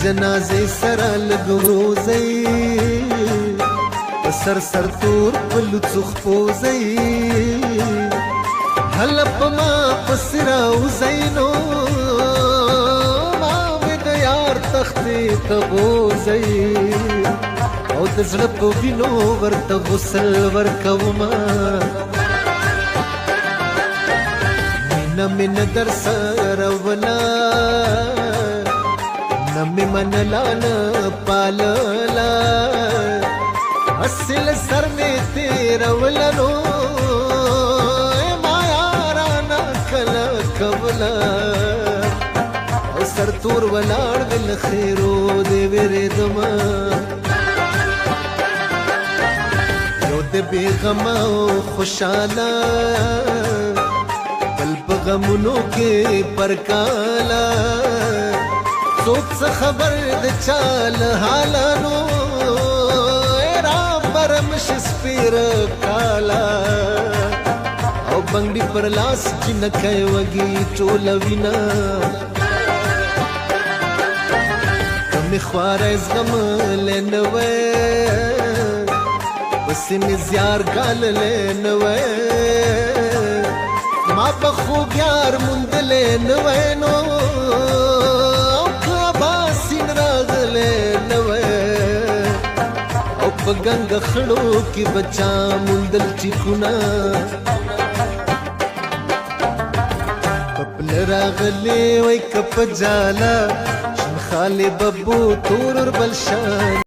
جنازې سره لږ وروځئ په سر سر تور په لوڅو خپوځئ هله په ما پسې راوځئ نو ما مې د یار تختې ته بوځئ او د زړه په وینو ورته غسل ورکومه مینه مې نه در سره ولاړ نه مې منلا نه پاللا اصل سر مې تېروله نو ما یارانه کله کوله او سر تور ولاړ وې له خیرو دې وېرېدمه یو د بېغمه او خوشحاله بل په غمونو کې پرکاله څوک څه خبر د چا له حاله نو رابر مشي سپېره کاله او بنګړي پر لاس جنکی وږي ټوله وینه کمې خواره زغملی نه وی پسې مې زیار ګاللی نه وی ما په خوږ یار موندلی نه وی نو په ګنګ خړو کې بچا موندل ټیکونه په پله راغلی وای که په جاله شین خالي ببو تور بل شان